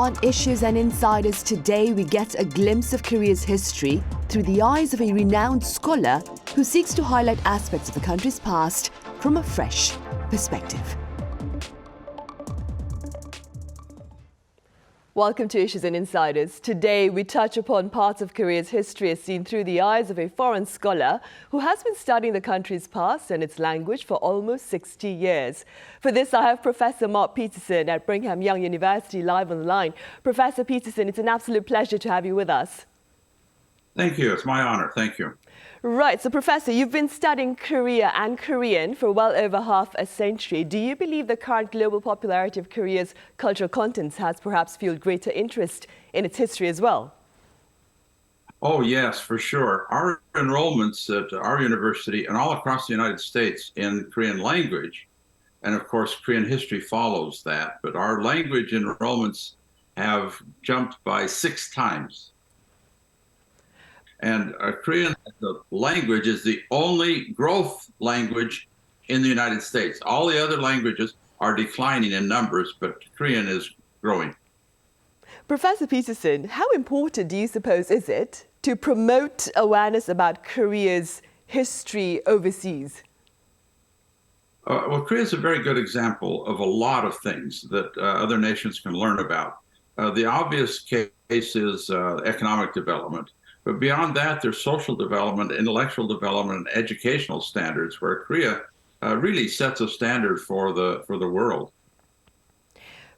On Issues and Insiders today, we get a glimpse of Korea's history through the eyes of a renowned scholar who seeks to highlight aspects of the country's past from a fresh perspective. Welcome to Issues and Insiders. Today, we touch upon parts of Korea's history as seen through the eyes of a foreign scholar who has been studying the country's past and its language for almost 60 years. For this, I have Professor Mark Peterson at Brigham Young University live on the line. Professor Peterson, it's an absolute pleasure to have you with us. Thank you. It's my honor. Thank you. Right. So, Professor, you've been studying Korea and Korean for well over half a century. Do you believe the current global popularity of Korea's cultural contents has perhaps fueled greater interest in its history as well? Oh, yes, for sure. Our enrollments at our university and all across the United States in Korean language, and of course, Korean history follows that, but our language enrollments have jumped by 6 times. And Korean the language is the only growth language in the United States. All the other languages are declining in numbers, but Korean is growing. Professor Peterson, how important do you suppose is it to promote awareness about Korea's history overseas? Well, Korea is a very good example of a lot of things that other nations can learn about. The obvious case is economic development. But beyond that, there's social development, intellectual development, and educational standards, where Korea really sets a standard for the world.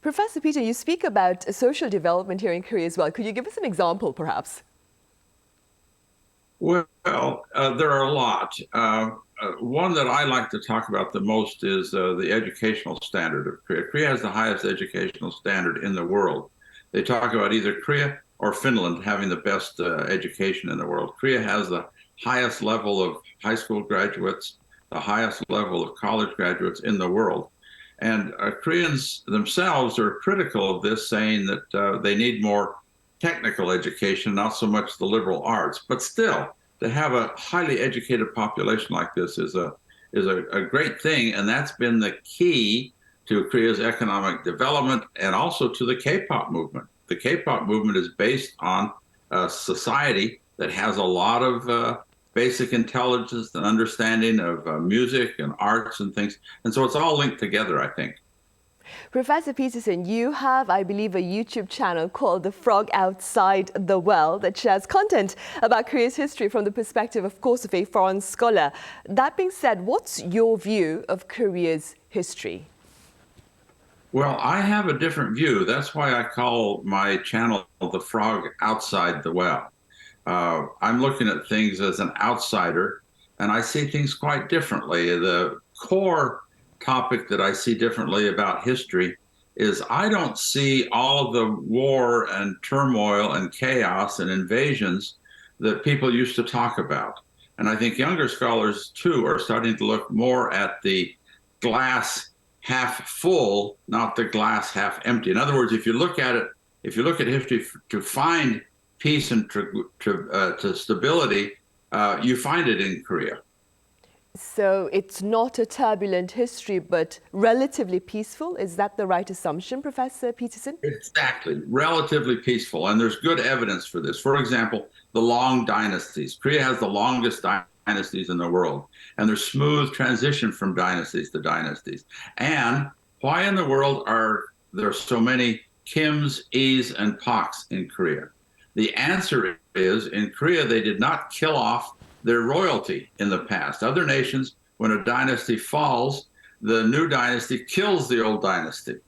Professor Peter, you speak about social development here in Korea as well. Could you give us an example, perhaps? Well, there are a lot. One that I like to talk about the most is the educational standard of Korea. Korea has the highest educational standard in the world. They talk about either Korea or Finland having the best education in the world. Korea has the highest level of high school graduates, the highest level of college graduates in the world. And Koreans themselves are critical of this, saying that they need more technical education, not so much the liberal arts. But still, to have a highly educated population like this is a great thing, and that's been the key to Korea's economic development and also to the K-pop movement. The K-pop movement is based on a society that has a lot of basic intelligence and understanding of music and arts and things. And so it's all linked together, I think. Professor Peterson, you have, I believe, a YouTube channel called The Frog Outside the Well that shares content about Korea's history from the perspective, of course, of a foreign scholar. That being said, what's your view of Korea's history? Well, I have a different view. That's why I call my channel The Frog Outside the Well. I'm looking at things as an outsider, and I see things quite differently. The core topic that I see differently about history is I don't see all the war and turmoil and chaos and invasions that people used to talk about. And I think younger scholars, too, are starting to look more at the glass half full, not the glass half empty. In other words, if you look at it, if you look at history to find peace and to stability, you find it in Korea. So it's not a turbulent history, but relatively peaceful. Is that the right assumption, Professor Peterson? Exactly, relatively peaceful. And there's good evidence for this. For example, the long dynasties. Korea has the longest dynasties in the world, and there's smooth transition from dynasties to dynasties. And why in the world are there so many Kims, Is, and Paks in Korea? The answer is, in Korea, they did not kill off their royalty in the past. Other nations, when a dynasty falls, the new dynasty kills the old dynasty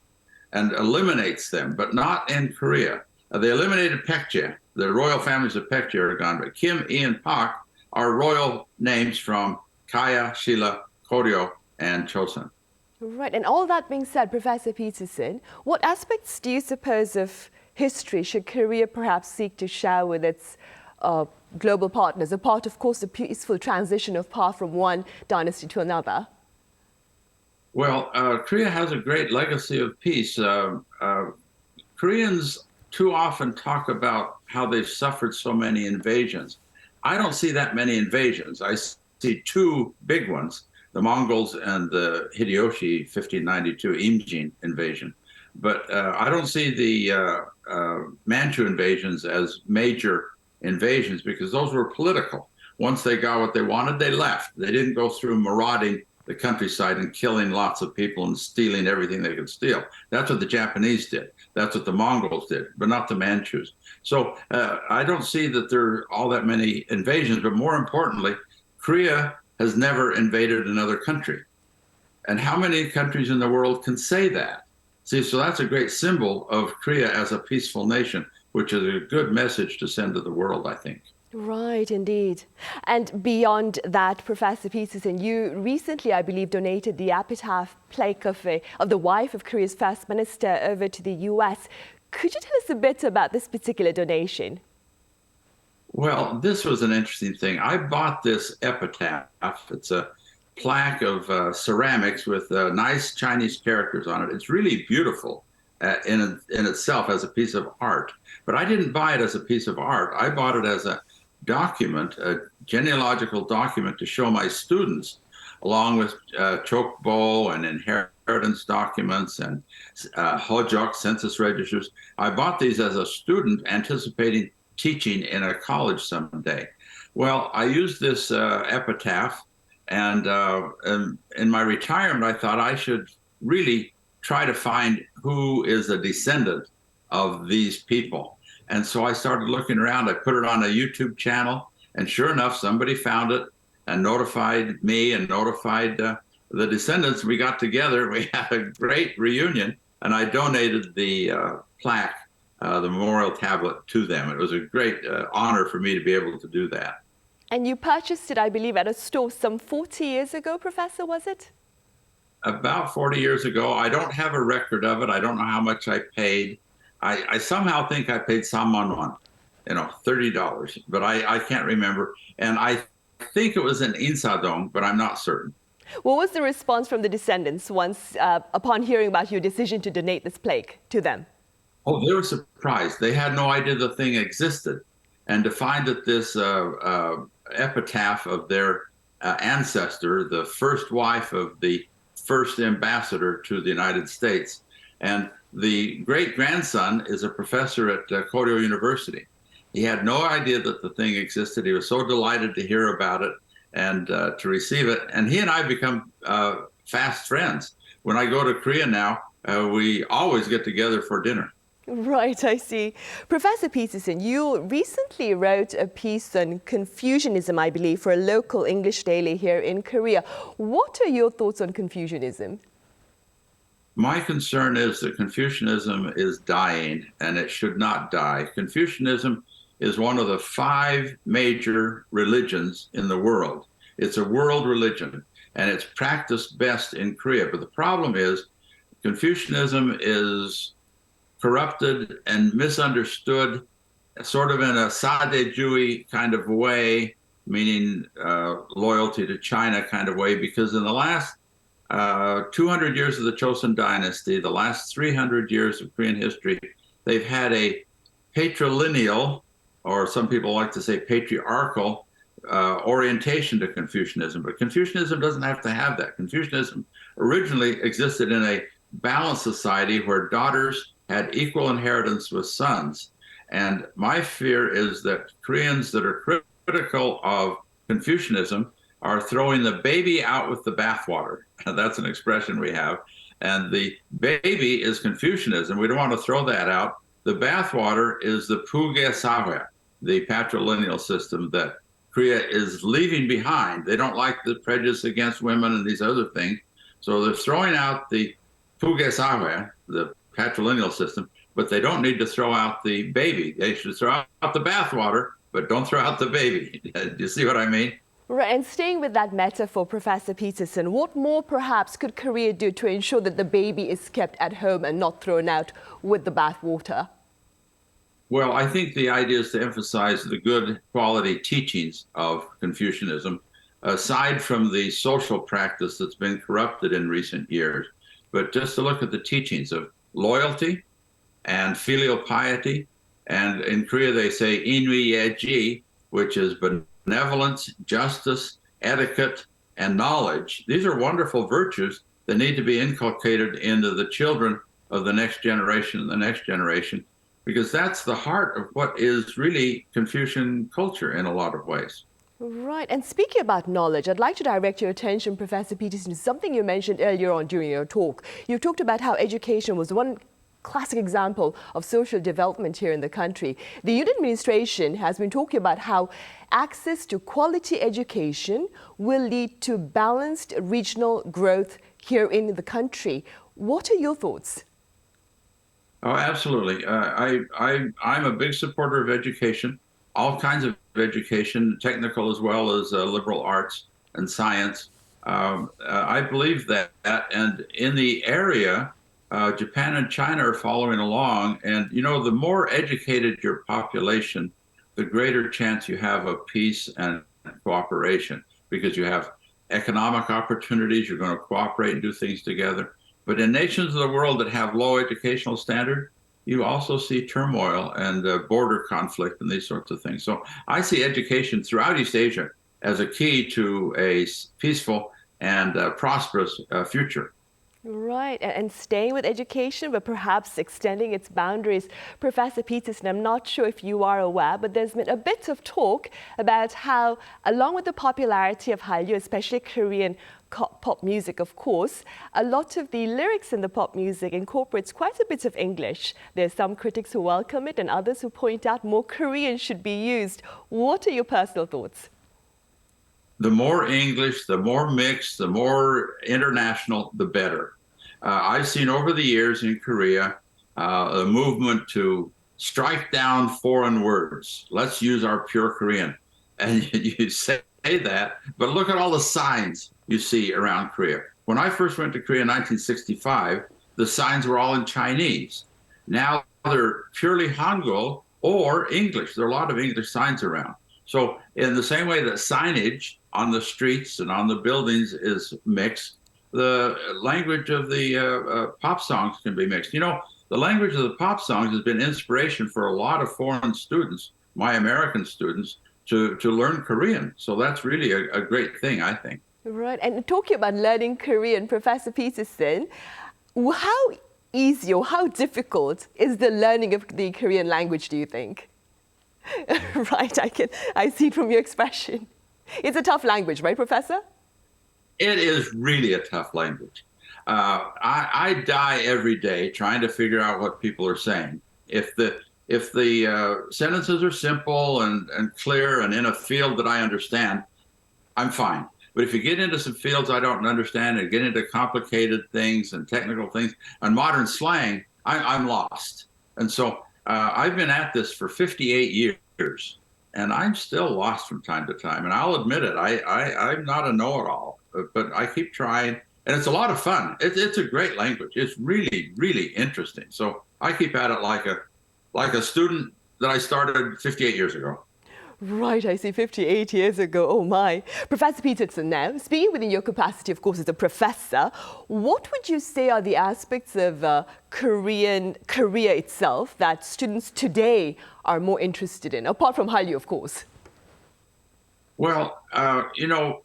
and eliminates them, but not in Korea. They eliminated Paekje. The royal families of Paekje are gone, but Kim, Lee, and Pak are royal names from Kaya, Shilla, Koryo, and Chosun. Right, and all that being said, Professor Peterson, what aspects do you suppose of history should Korea perhaps seek to share with its global partners, apart, of course, the peaceful transition of power from one dynasty to another? Well, Korea has a great legacy of peace. Koreans too often talk about how they've suffered so many invasions. I don't see that many invasions. I see 2 big ones, the Mongols and the Hideyoshi 1592 Imjin invasion. But I don't see the Manchu invasions as major invasions because those were political. Once they got what they wanted, they left. They didn't go through marauding the countryside and killing lots of people and stealing everything they could steal. That's what the Japanese did. That's what the Mongols did, but not the Manchus. So I don't see that there are all that many invasions, but more importantly, Korea has never invaded another country. And how many countries in the world can say that? See, so that's a great symbol of Korea as a peaceful nation, which is a good message to send to the world, I think. Right, indeed. And beyond that, Professor Peterson, you recently, I believe, donated the epitaph plaque of the wife of Korea's first minister over to the US. Could you tell us a bit about this particular donation? Well, this was an interesting thing. I bought this epitaph. It's a plaque of ceramics with nice Chinese characters on it. It's really beautiful in itself as a piece of art. But I didn't buy it as a piece of art. I bought it as a document, a genealogical document to show my students, along with chokbo and inheritance documents and hojok, census registers. I bought these as a student anticipating teaching in a college someday. Well, I used this epitaph, and in my retirement, I thought I should really try to find who is a descendant of these people. And so I started looking around. I put it on a YouTube channel, and sure enough, somebody found it and notified me and notified the descendants. We got together. We had a great reunion, and I donated the plaque, the memorial tablet, to them. It was a great honor for me to be able to do that. And you purchased it, I believe, at a store some 40 years ago, Professor, was it? About 40 years ago. I don't have a record of it. I don't know how much I paid. I somehow think I paid $30, but I can't remember. And I think it was an insadong, but I'm not certain. What was the response from the descendants once, upon hearing about your decision to donate this plaque to them? Oh, they were surprised. They had no idea the thing existed. And to find that this epitaph of their ancestor, the first wife of the first ambassador to the United States, and the great-grandson is a professor at Koryo University. He had no idea that the thing existed. He was so delighted to hear about it and to receive it. And he and I become fast friends. When I go to Korea now, we always get together for dinner. Right, I see. Professor Peterson, you recently wrote a piece on Confucianism, I believe, for a local English daily here in Korea. What are your thoughts on Confucianism? My concern is that Confucianism is dying, and it should not die. Confucianism is one of the 5 major religions in the world. It's a world religion, and it's practiced best in Korea. But the problem is Confucianism is corrupted and misunderstood, sort of in a Sadejui kind of way, meaning loyalty to China kind of way, because in the last 200 years of the Joseon dynasty, the last 300 years of Korean history, they've had a patrilineal, or some people like to say patriarchal, orientation to Confucianism. But Confucianism doesn't have to have that. Confucianism originally existed in a balanced society where daughters had equal inheritance with sons. And my fear is that Koreans that are critical of Confucianism are throwing the baby out with the bathwater. That's an expression we have. And the baby is Confucianism. We don't want to throw that out. The bathwater is the Puge Sawe, the patrilineal system that Korea is leaving behind. They don't like the prejudice against women and these other things. So they're throwing out the Puge Sawe, the patrilineal system, but they don't need to throw out the baby. They should throw out the bathwater, but don't throw out the baby. Do you see what I mean? Right, and staying with that metaphor, Professor Peterson, what more perhaps could Korea do to ensure that the baby is kept at home and not thrown out with the bathwater? Well, I think the idea is to emphasize the good quality teachings of Confucianism, aside from the social practice that's been corrupted in recent years, but just to look at the teachings of loyalty and filial piety. And in Korea, they say inwi yeji, which is benevolence, justice, etiquette, and knowledge. These are wonderful virtues that need to be inculcated into the children of the next generation and the next generation. because that's the heart of what is really Confucian culture in a lot of ways. Right. And speaking about knowledge, I'd like to direct your attention, Professor Peterson, to something you mentioned earlier on during your talk. You talked about how education was one classic example of social development here in the country. The Union administration has been talking about how access to quality education will lead to balanced regional growth here in the country. What are your thoughts? Oh, absolutely. I'm a big supporter of education, all kinds of education, technical as well as liberal arts and science. I believe that, and in the area, Japan and China are following along. And, you know, the more educated your population, the greater chance you have of peace and cooperation because you have economic opportunities, you're going to cooperate and do things together. But in nations of the world that have low educational standard, you also see turmoil and border conflict and these sorts of things. So I see education throughout East Asia as a key to a peaceful and prosperous future. Right, and staying with education, but perhaps extending its boundaries. Professor Peterson, I'm not sure if you are aware, but there's been a bit of talk about how, along with the popularity of Hallyu, especially Korean pop music, of course, a lot of the lyrics in the pop music incorporates quite a bit of English. There's some critics who welcome it and others who point out more Korean should be used. What are your personal thoughts? The more English, the more mixed, the more international, the better. I've seen over the years in Korea a movement to strike down foreign words. Let's use our pure Korean. And you say that, but look at all the signs you see around Korea. When I first went to Korea in 1965, the signs were all in Chinese. Now they're purely Hangul or English. There are a lot of English signs around. So in the same way that signage on the streets and on the buildings is mixed, the language of the pop songs can be mixed. You know, the language of the pop songs has been inspiration for a lot of foreign students, my American students, to learn Korean. So that's really a great thing, I think. Right, and talking about learning Korean, Professor Peterson, how easy or how difficult is the learning of the Korean language, do you think? Right, I see it from your expression. It's a tough language, right, Professor? It is really a tough language. I die every day trying to figure out what people are saying. If the sentences are simple and clear and in a field that I understand, I'm fine. But if you get into some fields I don't understand and get into complicated things and technical things and modern slang, I'm lost. And so I've been at this for 58 years, and I'm still lost from time to time. And I'll admit it, I'm not a know-it-all, but I keep trying. And it's a lot of fun. It's a great language. It's really, really interesting. So I keep at it like a student that I started 58 years ago. Right, I see, 58 years ago, oh my. Professor Peterson, now, speaking within your capacity, of course, as a professor, what would you say are the aspects of Korea itself that students today are more interested in, apart from Hallyu, of course? Well, you know,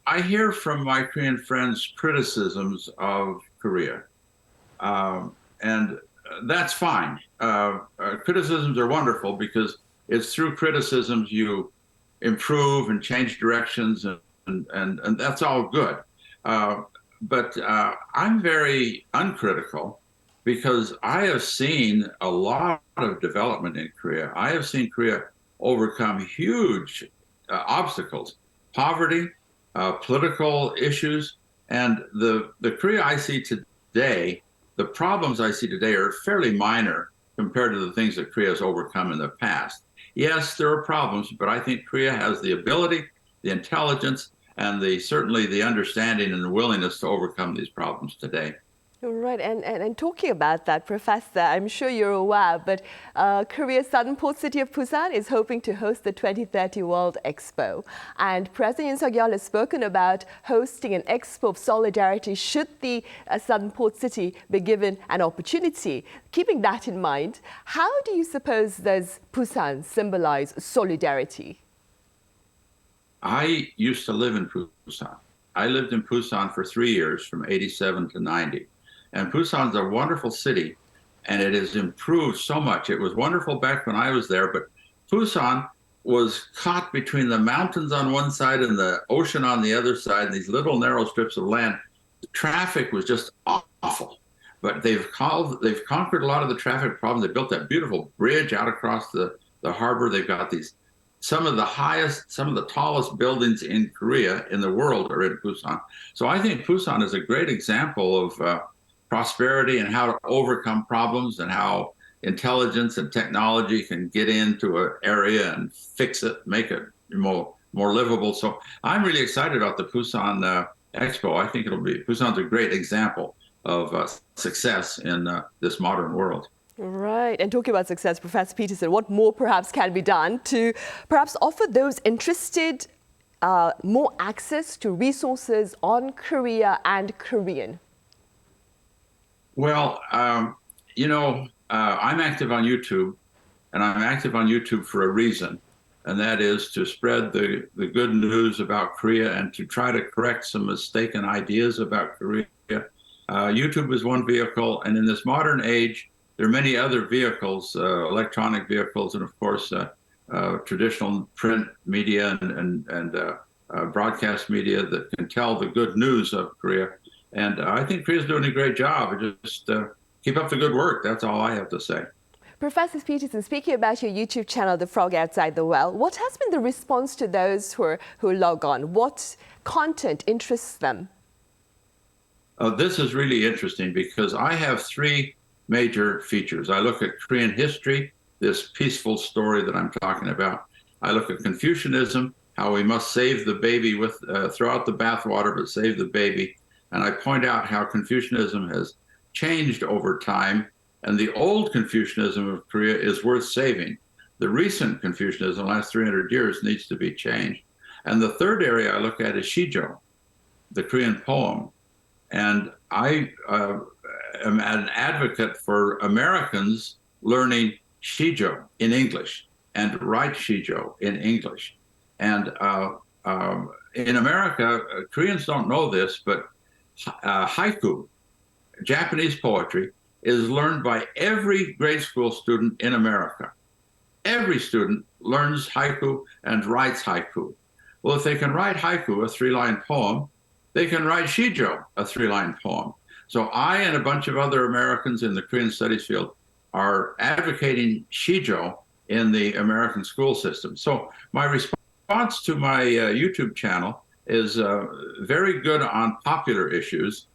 I hear from my Korean friends criticisms of Korea, and that's fine. Criticisms are wonderful because it's through criticisms you improve and change directions, and that's all good. But I'm very uncritical because I have seen a lot of development in Korea. I have seen Korea overcome huge obstacles, poverty, political issues, and the Korea I see today, the problems I see today are fairly minor compared to the things that Korea has overcome in the past. Yes, there are problems, but I think Korea has the ability, the intelligence, and certainly the understanding and the willingness to overcome these problems today. Right, and talking about that, Professor, I'm sure you're aware, but Korea's southern port city of Busan is hoping to host the 2030 World Expo. And President Yoon Suk-yeol has spoken about hosting an expo of solidarity should the southern port city be given an opportunity. Keeping that in mind, how do you suppose does Busan symbolize solidarity? I used to live in Busan. I lived in Busan for 3 years, from 87 to 90. And Busan's a wonderful city, and it has improved so much. It was wonderful back when I was there, but Busan was caught between the mountains on one side and the ocean on the other side, and these little narrow strips of land. The traffic was just awful. But they've conquered a lot of the traffic problems. They built that beautiful bridge out across the harbor. They've got some of the tallest buildings in Korea in the world are in Busan. So I think Busan is a great example of prosperity and how to overcome problems and how intelligence and technology can get into an area and fix it, make it more livable. So I'm really excited about the Busan Expo. I think Busan's a great example of success in this modern world. Right. And talking about success, Professor Peterson, what more perhaps can be done to perhaps offer those interested more access to resources on Korea and Korean? Well, I'm active on YouTube, and I'm active on YouTube for a reason, and that is to spread the good news about Korea and to try to correct some mistaken ideas about Korea. YouTube is one vehicle, and in this modern age, there are many other vehicles, electronic vehicles, and of course, traditional print media and broadcast media that can tell the good news of Korea. And I think Korea's doing a great job. Just keep up the good work. That's all I have to say. Professor Peterson, speaking about your YouTube channel, The Frog Outside the Well, what has been the response to those who log on? What content interests them? This is really interesting because I have three major features. I look at Korean history, this peaceful story that I'm talking about. I look at Confucianism, how we must save the baby throw out the bathwater, but save the baby. And I point out how Confucianism has changed over time, and the old Confucianism of Korea is worth saving. The recent Confucianism, the last 300 years, needs to be changed. And the third area I look at is Shijo, the Korean poem. And I am an advocate for Americans learning Shijo in English and write Shijo in English. And in America, Koreans don't know this, but haiku, Japanese poetry, is learned by every grade school student in America. Every student learns haiku and writes haiku. Well, if they can write haiku, a three-line poem, they can write Shijo, a three-line poem. So I and a bunch of other Americans in the Korean studies field are advocating Shijo in the American school system. So my response to my YouTube channel is very good on popular issues,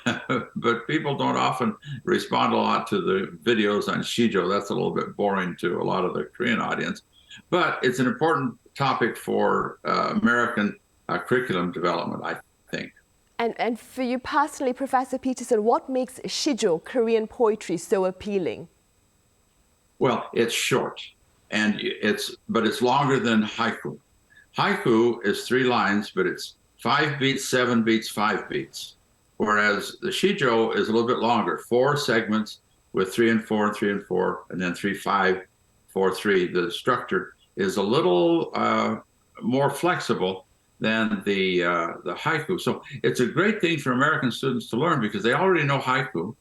but people don't often respond a lot to the videos on Shijo. That's a little bit boring to a lot of the Korean audience. But it's an important topic for American curriculum development, I think. And for you personally, Professor Peterson, what makes Shijo, Korean poetry, so appealing? Well, it's short, but it's longer than haiku. Haiku is 3 lines, but it's 5 beats, 7 beats, 5 beats. Whereas the Shijo is a little bit longer, 4 segments with 3 and 4 and 3 and 4, and then 3, 5, 4, 3. The structure is a little more flexible than the haiku. So it's a great thing for American students to learn because they already know haiku.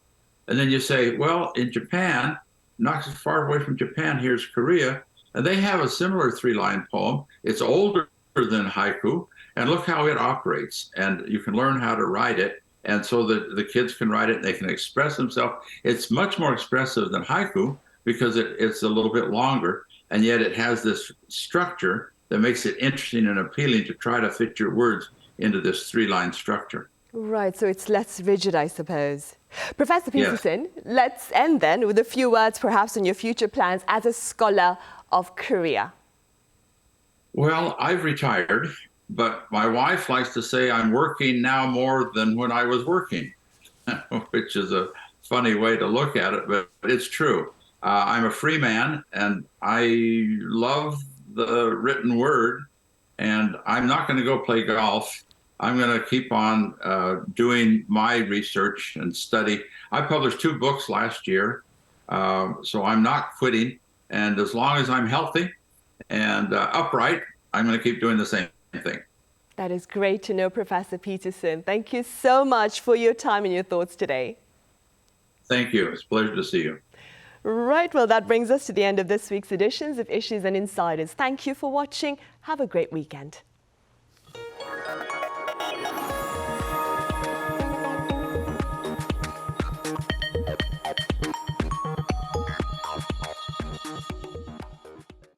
And then you say, well, in Japan, not so far away from Japan, here's Korea, and they have a similar 3-line poem. It's older than haiku, and look how it operates. And you can learn how to write it, and so that the kids can write it, and they can express themselves. It's much more expressive than haiku because it's a little bit longer, and yet it has this structure that makes it interesting and appealing to try to fit your words into this 3-line structure. Right, so it's less rigid, I suppose. Professor Peterson, let's end then with a few words perhaps on your future plans as a scholar of Korea. Well, I've retired, but my wife likes to say I'm working now more than when I was working, which is a funny way to look at it, but it's true. I'm a free man, and I love the written word, and I'm not going to go play golf. I'm going to keep on doing my research and study. I published 2 books last year, so I'm not quitting. And as long as I'm healthy and upright, I'm going to keep doing the same thing. That is great to know, Professor Peterson. Thank you so much for your time and your thoughts today. Thank you. It's a pleasure to see you. Right, well, that brings us to the end of this week's editions of Issues and Insiders. Thank you for watching. Have a great weekend.